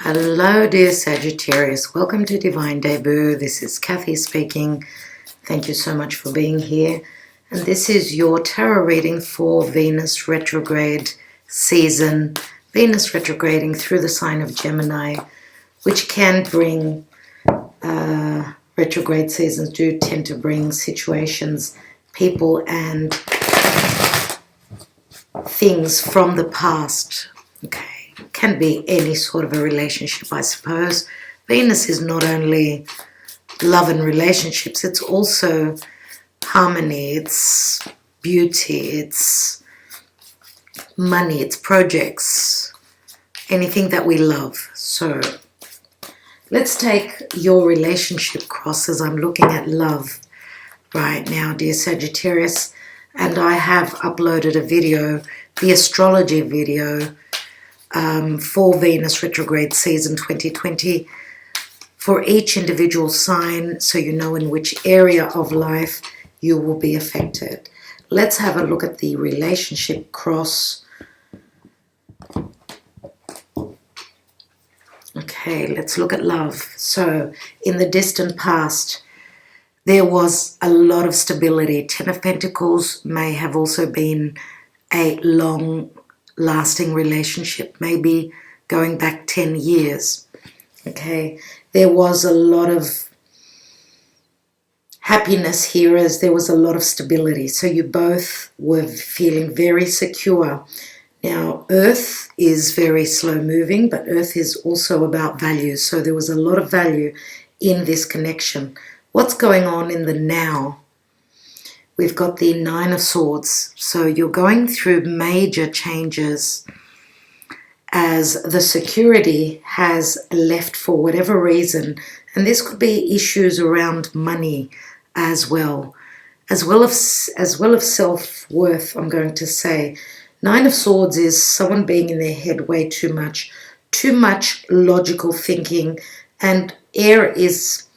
Hello dear Sagittarius, welcome to Divine Debut. This is Kathy speaking. Thank you so much for being here. And this is your tarot reading for Venus Retrograde season. Venus retrograding through the sign of Gemini, which can bring, retrograde seasons do tend to bring situations, people and things from the past. Okay. Can be any sort of a relationship, I suppose. Venus is not only love and relationships, it's also harmony, it's beauty, it's money, it's projects, anything that we love. So let's take your relationship crosses. I'm looking at love right now, dear Sagittarius, and I have uploaded a video, the astrology video, for Venus Retrograde Season 2020 for each individual sign, so you know in which area of life you will be affected. Let's have a look at the relationship cross. Okay, let's look at love. So, in the distant past, there was a lot of stability. Ten of Pentacles may have also been a long-lasting relationship, maybe going back 10 years. Okay, there was a lot of happiness here as there was a lot of stability. So you both were feeling very secure. Now, Earth is very slow moving, but Earth is also about values. So there was a lot of value in this connection. What's going on in the now? We've got the Nine of Swords. So you're going through major changes as the security has left for whatever reason. And this could be issues around money as well as self-worth, I'm going to say. Nine of Swords is someone being in their head way too much logical thinking, and air is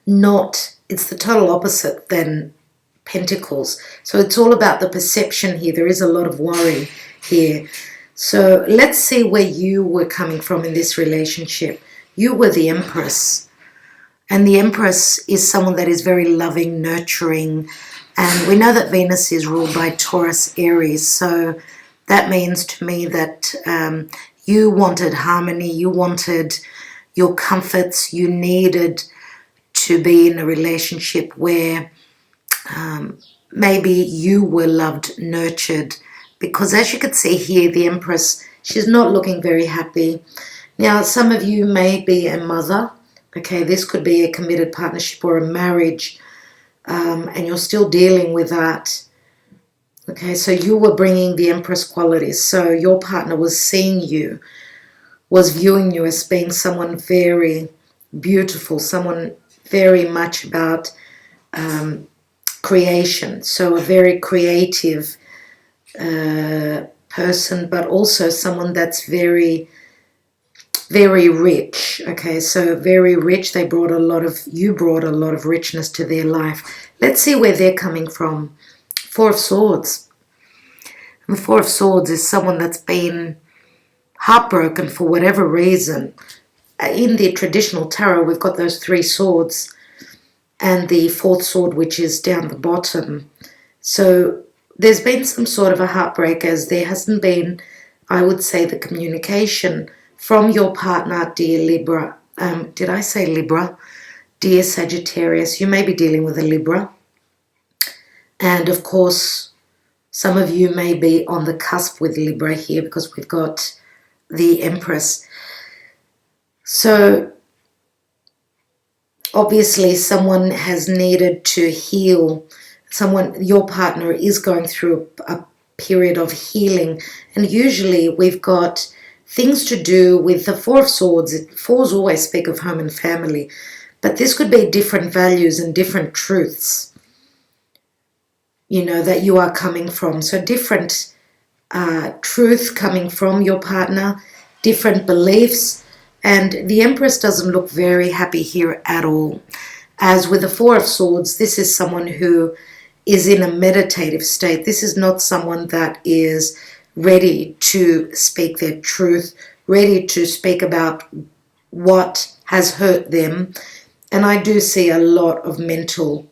not, it's the total opposite than Pentacles. So it's all about the perception here. There is a lot of worry here. So let's see where you were coming from in this relationship. You were the Empress. And the Empress is someone that is very loving, nurturing. And we know that Venus is ruled by Taurus, Aries. So that means to me that you wanted harmony. You wanted your comforts. You needed to be in a relationship where maybe you were loved, nurtured, because as you can see here, the Empress, she's not looking very happy. Now, some of you may be a mother. Okay, this could be a committed partnership or a marriage, and you're still dealing with that. Okay, so you were bringing the Empress qualities. So your partner was seeing you, was viewing you as being someone very beautiful, someone very much about creation, so a very creative person, but also someone that's very, very rich. Okay, so very rich. You brought a lot of richness to their life. Let's see where they're coming from. Four of Swords. And the Four of Swords is someone that's been heartbroken for whatever reason. In the traditional tarot, we've got those three swords and the fourth sword, which is down the bottom. So there's been some sort of a heartbreak, as there hasn't been, I would say, the communication from your partner, dear Libra. Did I say Libra? Dear Sagittarius, you may be dealing with a Libra. And of course, some of you may be on the cusp with Libra here, because we've got the Empress. So obviously someone has needed to heal. Your partner is going through a period of healing. And usually we've got things to do with the Four of Swords. Fours always speak of home and family. But this could be different values and different truths, you know, that you are coming from. So different truth coming from your partner, different beliefs. And the Empress doesn't look very happy here at all. As with the Four of Swords, this is someone who is in a meditative state. This is not someone that is ready to speak their truth, ready to speak about what has hurt them. And I do see a lot of mental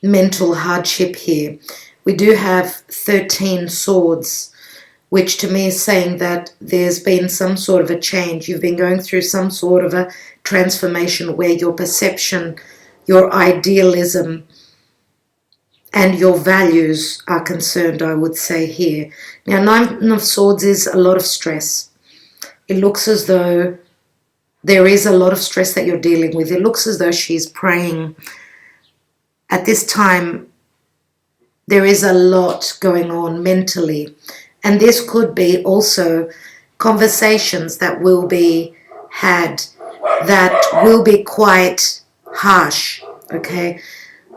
hardship here. We do have 13 swords, which to me is saying that there's been some sort of a change. You've been going through some sort of a transformation where your perception, your idealism, and your values are concerned, I would say here. Now, Nine of Swords is a lot of stress. It looks as though there is a lot of stress that you're dealing with. It looks as though she's praying. At this time, there is a lot going on mentally. And this could be also conversations that will be had that will be quite harsh, okay?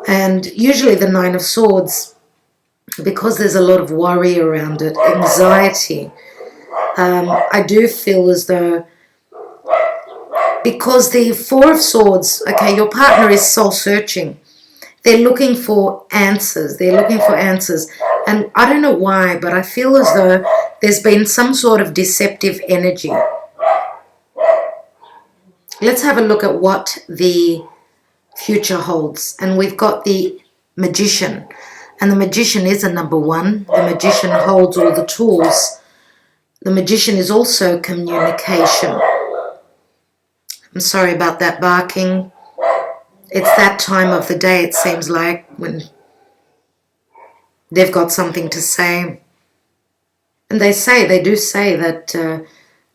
And usually the Nine of Swords, because there's a lot of worry around it, anxiety, I do feel as though, because the Four of Swords, okay, your partner is soul-searching. They're looking for answers. They're looking for answers. And I don't know why, but I feel as though there's been some sort of deceptive energy. Let's have a look at what the future holds. And we've got the Magician. And the Magician is a number one. The Magician holds all the tools. The Magician is also communication. I'm sorry about that barking. It's that time of the day, it seems like, when they've got something to say. And they do say that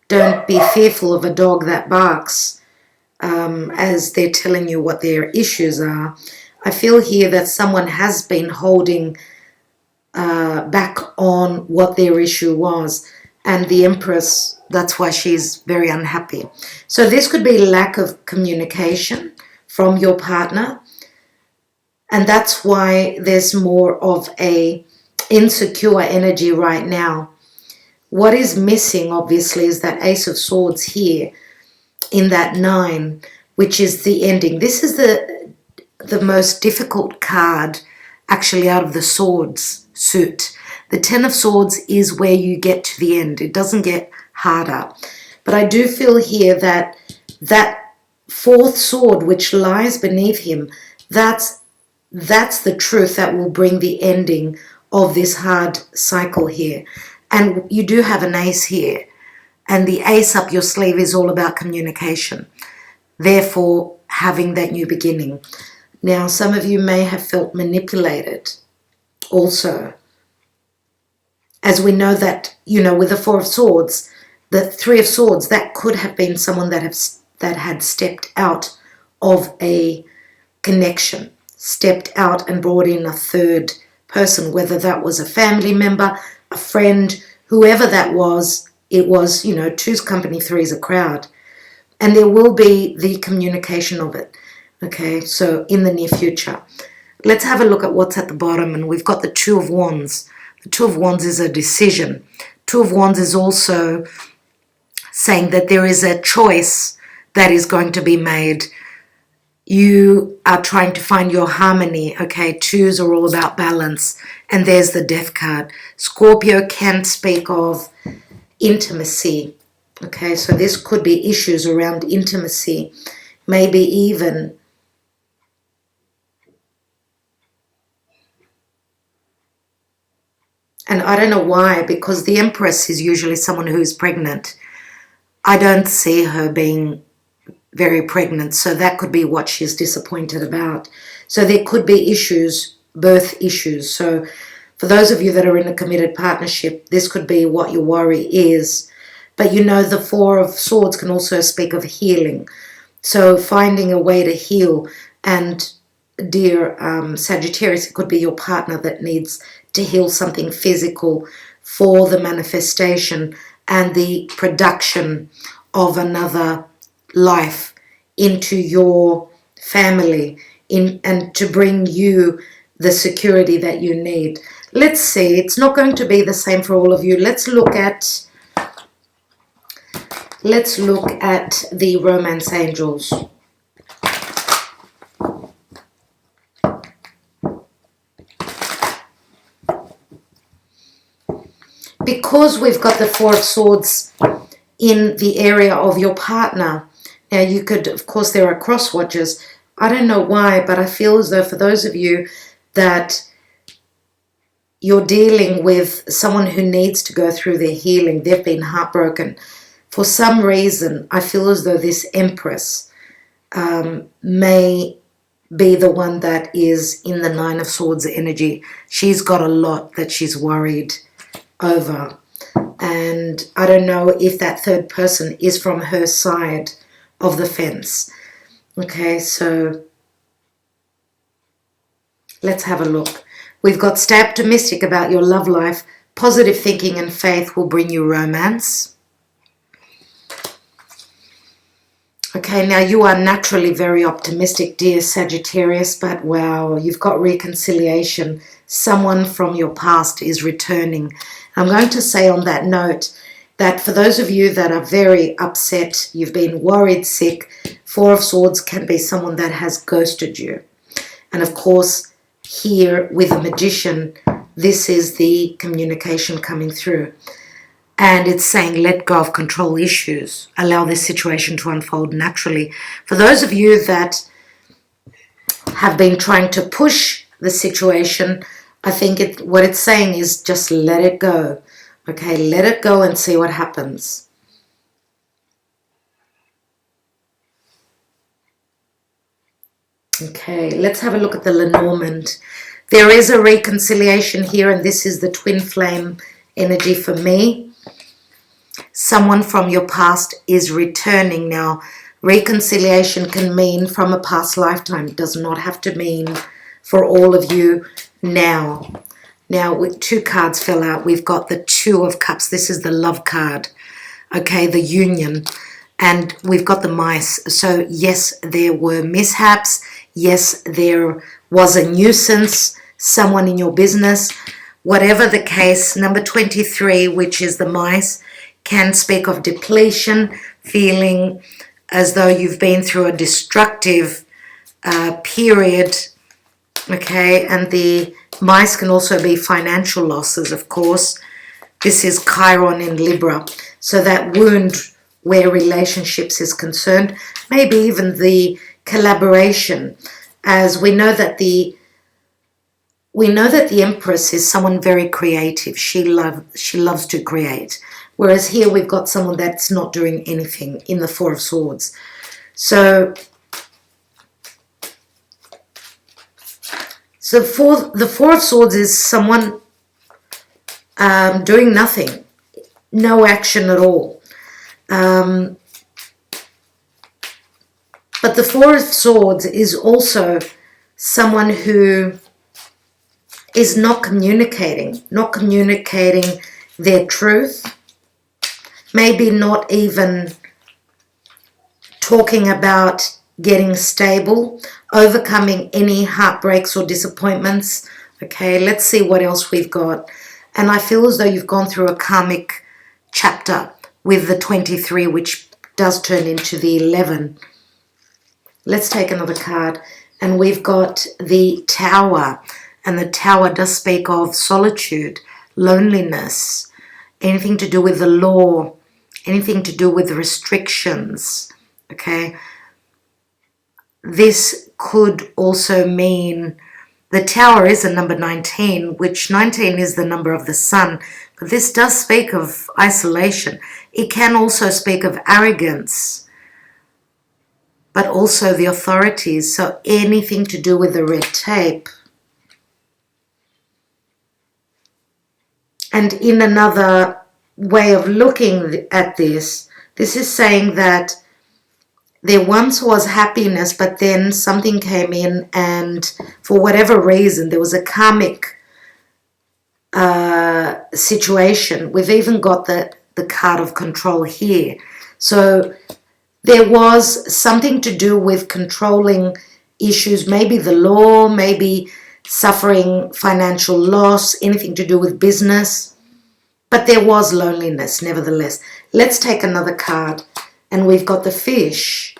don't be fearful of a dog that barks, as they're telling you what their issues are. I feel here that someone has been holding back on what their issue was. And the Empress, that's why she's very unhappy. So this could be lack of communication from your partner. And that's why there's more of a insecure energy right now. What is missing, obviously, is that Ace of Swords here in that 9, which is the ending. This is the most difficult card, actually, out of the Swords suit. The 10 of Swords is where you get to the end. It doesn't get harder. But I do feel here that that 4th sword, which lies beneath him, that's the truth that will bring the ending of this hard cycle here. And you do have an ace here. And the ace up your sleeve is all about communication. Therefore, having that new beginning. Now, some of you may have felt manipulated also. As we know that, with the 4 of Swords, the 3 of Swords, that could have been someone that had stepped out of a connection, stepped out and brought in a third person, whether that was a family member, a friend, whoever that was. It was, 2's company, 3's a crowd. And there will be the communication of it, okay, so in the near future. Let's have a look at what's at the bottom, and we've got the 2 of Wands. The 2 of Wands is a decision. 2 of Wands is also saying that there is a choice that is going to be made. You are trying to find your harmony, okay? 2s are all about balance. And there's the Death card. Scorpio can speak of intimacy, okay? So this could be issues around intimacy. Maybe even and I don't know why, because the Empress is usually someone who is pregnant. I don't see her being very pregnant, so that could be what she's disappointed about. So there could be issues, birth issues. So for those of you that are in a committed partnership, this could be what your worry is. But the 4 of Swords can also speak of healing. So finding a way to heal. And dear Sagittarius, it could be your partner that needs to heal something physical for the manifestation and the production of another life into your family, and to bring you the security that you need. Let's see, it's not going to be the same for all of you. Let's look at the romance angels. because we've got the Four of Swords in the area of your partner. Now, you could, of course, there are cross watchers. I don't know why, but I feel as though for those of you that you're dealing with someone who needs to go through their healing, they've been heartbroken. For some reason, I feel as though this Empress may be the one that is in the Nine of Swords energy. She's got a lot that she's worried over. And I don't know if that third person is from her side of the fence. Okay, so let's have a look. We've got stay optimistic about your love life. Positive thinking and faith will bring you romance. Okay, now you are naturally very optimistic, dear Sagittarius, but wow, you've got reconciliation. Someone from your past is returning. I'm going to say on that note that for those of you that are very upset, you've been worried, sick, Four of Swords can be someone that has ghosted you. And of course, here with the Magician, this is the communication coming through. And it's saying let go of control issues. Allow this situation to unfold naturally. For those of you that have been trying to push the situation, I think what it's saying is just let it go. Okay, let it go and see what happens. Okay, let's have a look at the Lenormand. There is a reconciliation here, and this is the twin flame energy for me. Someone from your past is returning. Now, reconciliation can mean from a past lifetime. It does not have to mean for all of you now. Now, with two cards fell out, we've got the Two of Cups. This is the love card. Okay, the union. And we've got the mice. So, yes, there were mishaps. Yes, there was a nuisance, someone in your business. Whatever the case, number 23, which is the mice, can speak of depletion, feeling as though you've been through a destructive period. Okay, and the mice can also be financial losses, of course. This is Chiron in Libra. So that wound where relationships is concerned, maybe even the collaboration, as we know that the Empress is someone very creative. She loves to create. Whereas here we've got someone that's not doing anything in the Four of Swords. So for the Four of Swords is someone doing nothing, no action at all. But the Four of Swords is also someone who is not communicating their truth, maybe not even talking about getting stable, overcoming any heartbreaks or disappointments. Okay, let's see what else we've got. And I feel as though you've gone through a karmic chapter with the 23, which does turn into the 11. Let's take another card. And we've got the Tower. And the Tower does speak of solitude, loneliness, anything to do with the law, anything to do with restrictions. Okay. This could also mean the Tower is a number 19, which 19 is the number of the sun. But this does speak of isolation. It can also speak of arrogance, but also the authorities. So anything to do with the red tape. And in another way of looking at this, this is saying that there once was happiness, but then something came in and for whatever reason, there was a karmic situation. We've even got the card of control here. So there was something to do with controlling issues, maybe the law, maybe suffering financial loss, anything to do with business. But there was loneliness, nevertheless. Let's take another card. And we've got the Fish.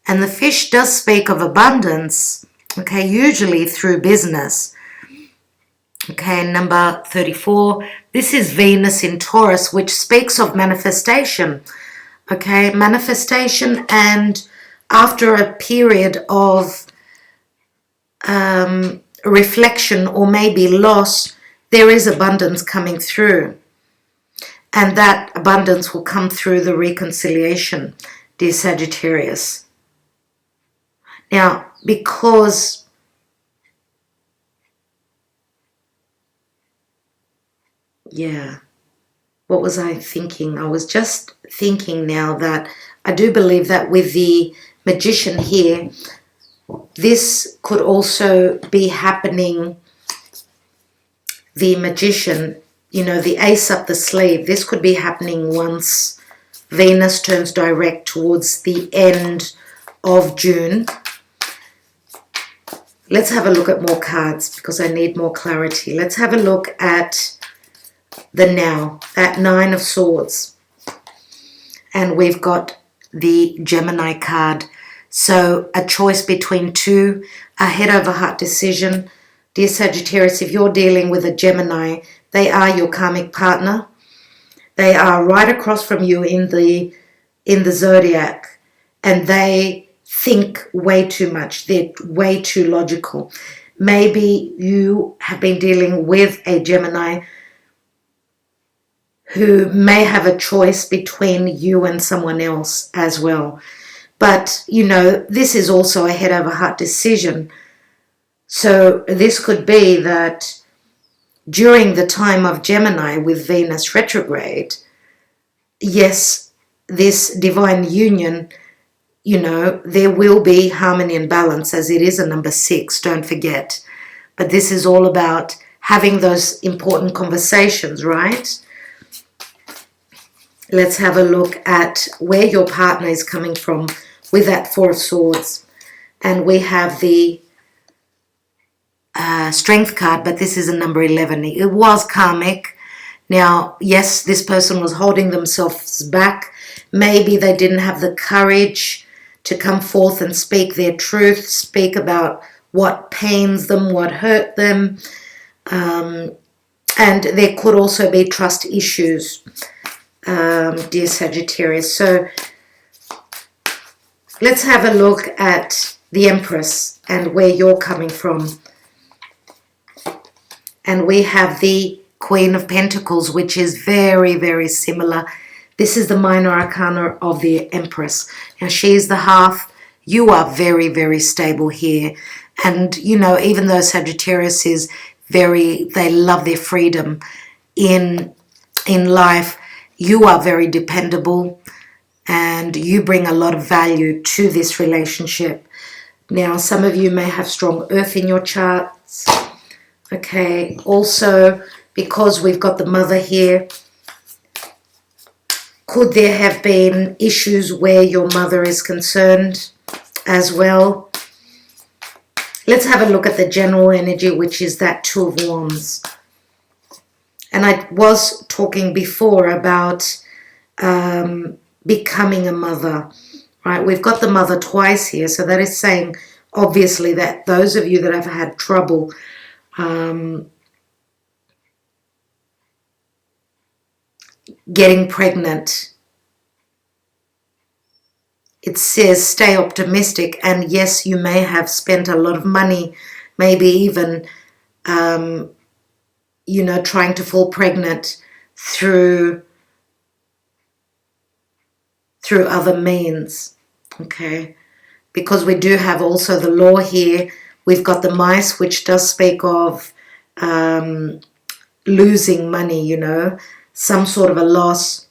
And the Fish does speak of abundance, okay, usually through business. Okay, number 34, this is Venus in Taurus, which speaks of manifestation. Okay, manifestation, and after a period of reflection or maybe loss, there is abundance coming through. And that abundance will come through the reconciliation, dear Sagittarius. Now, because what was I thinking? I was just thinking now that I do believe that with the Magician here, this could also be happening. The Magician, you know, the ace up the sleeve, this could be happening once Venus turns direct towards the end of June. Let's have a look at more cards because I need more clarity. Let's have a look at the now, at Nine of Swords. And we've got the Gemini card. So a choice between two, a head over heart decision. Dear Sagittarius, if you're dealing with a Gemini, they are your karmic partner. They are right across from you in the zodiac, and they think way too much. They're way too logical. Maybe you have been dealing with a Gemini who may have a choice between you and someone else as well. But, you know, this is also a head over heart decision. So this could be that during the time of Gemini with Venus retrograde, yes, this divine union, you know, there will be harmony and balance, as it is a number 6, don't forget. But this is all about having those important conversations, right? Let's have a look at where your partner is coming from with that Four of Swords. And we have the Strength card, but this is a number 11. It was karmic. Now, yes, this person was holding themselves back. Maybe they didn't have the courage to come forth and speak their truth, speak about what pains them, what hurt them. And there could also be trust issues, dear Sagittarius. So let's have a look at the Empress and where you're coming from. And we have the Queen of Pentacles, which is very, very similar. This is the minor arcana of the Empress. Now, she is the half. You are very, very stable here. And, you know, even though Sagittarius is they love their freedom in life, you are very dependable and you bring a lot of value to this relationship. Now, some of you may have strong earth in your charts. Okay, also, because we've got the Mother here, could there have been issues where your mother is concerned as well? Let's have a look at the general energy, which is that Two of Wands. And I was talking before about becoming a mother, right? We've got the Mother twice here, so that is saying, obviously, that those of you that have had trouble getting pregnant, it says stay optimistic. And yes, you may have spent a lot of money, maybe even you know, trying to fall pregnant through other means. Okay, because we do have also the Law here. We've got the Mice, which does speak of losing money, you know, some sort of a loss.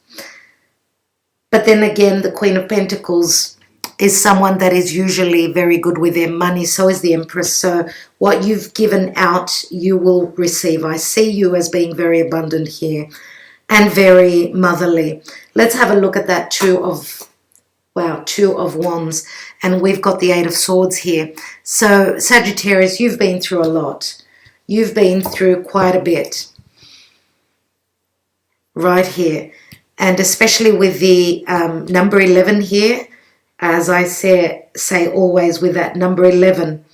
But then again, the Queen of Pentacles is someone that is usually very good with their money. So is the Empress. So what you've given out, you will receive. I see you as being very abundant here and very motherly. Let's have a look at that Two of Wands. And we've got the Eight of Swords here. So Sagittarius, you've been through a lot. You've been through quite a bit right here. And especially with the number 11 here, as I say always with that number 11,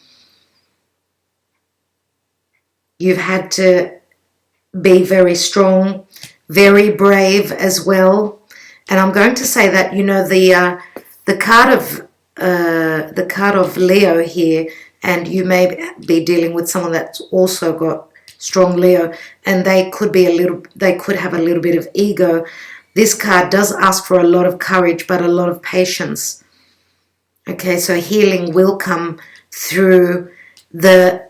you've had to be very strong, very brave as well. And I'm going to say that, you know, the card of Leo here, and you may be dealing with someone that's also got strong Leo, and they could have a little bit of ego. This card does ask for a lot of courage, but a lot of patience. Okay, so healing will come through their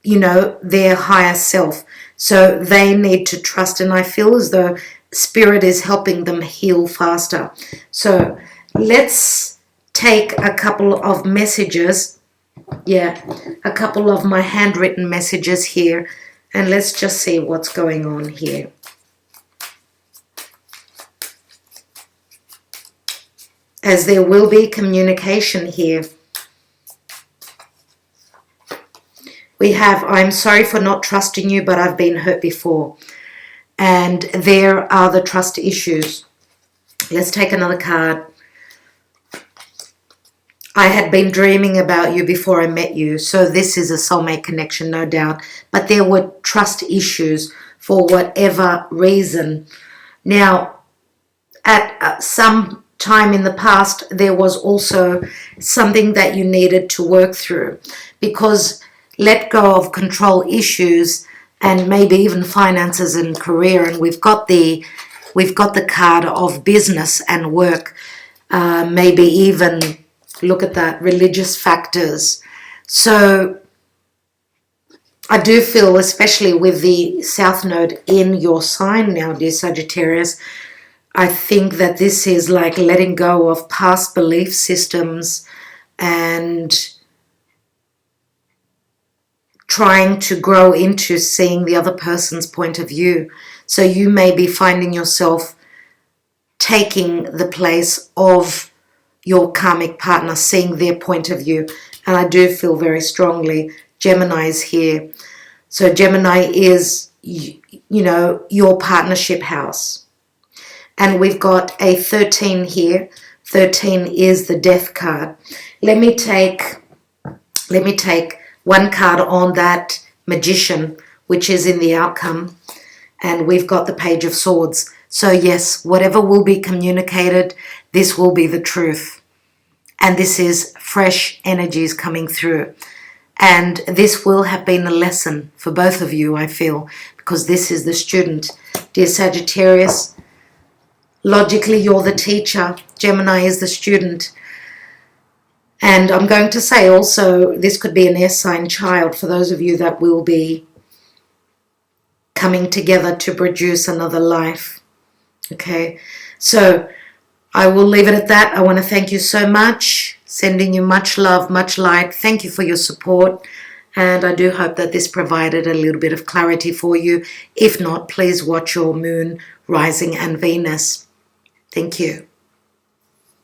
higher self. So they need to trust, and I feel as though Spirit is helping them heal faster. So let's take a couple of messages. Yeah, a couple of my handwritten messages here, and let's just see what's going on here. As there will be communication here. We have, I'm sorry for not trusting you, but I've been hurt before. And there are the trust issues. Let's take another card. I had been dreaming about you before I met you. So this is a soulmate connection, no doubt. But there were trust issues for whatever reason. Now, at some time in the past, there was also something that you needed to work through. Because let go of control issues and maybe even finances and career. And we've got the card of business and work. Maybe even look at that, religious factors. So I do feel, especially with the South Node in your sign now, dear Sagittarius, I think that this is like letting go of past belief systems and trying to grow into seeing the other person's point of view. So you may be finding yourself taking the place of your karmic partner, seeing their point of view. And I do feel very strongly Gemini is here. So Gemini is, your partnership house. And we've got a 13 here. 13 is the death card. Let me take one card on that magician, which is in the outcome. And we've got the Page of Swords. So yes, whatever will be communicated, this will be the truth. And this is fresh energies coming through. And this will have been a lesson for both of you, I feel, because this is the student. Dear Sagittarius, logically you're the teacher. Gemini is the student. And I'm going to say also, this could be an air sign child for those of you that will be coming together to produce another life. Okay, so I will leave it at that. I want to thank you so much, sending you much love, much light. Thank you for your support. And I do hope that this provided a little bit of clarity for you. If not, please watch your moon, rising and Venus. Thank you.